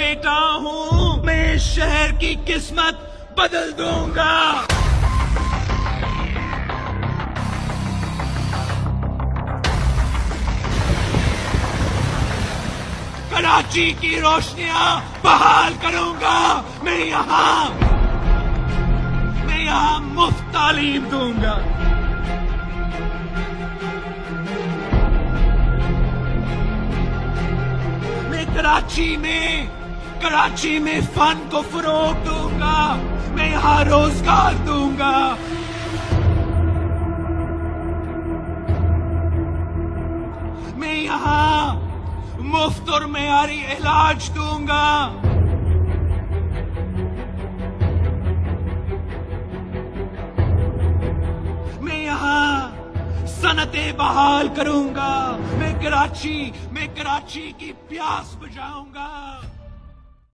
बेटा हूँ, मैं इस शहर की किस्मत बदल दूंगा। कराची की रोशनियां बहाल करूंगा। मैं यहाँ मुफ्त तालीम दूंगा। मैं कराची में फन को फरोग दूंगा। मैं यहाँ रोजगार दूंगा। मैं यहाँ मुफ्त और मेयारी इलाज दूंगा। मैं यहाँ सनतें बहाल करूंगा। मैं कराची की प्यास बुझाऊंगा।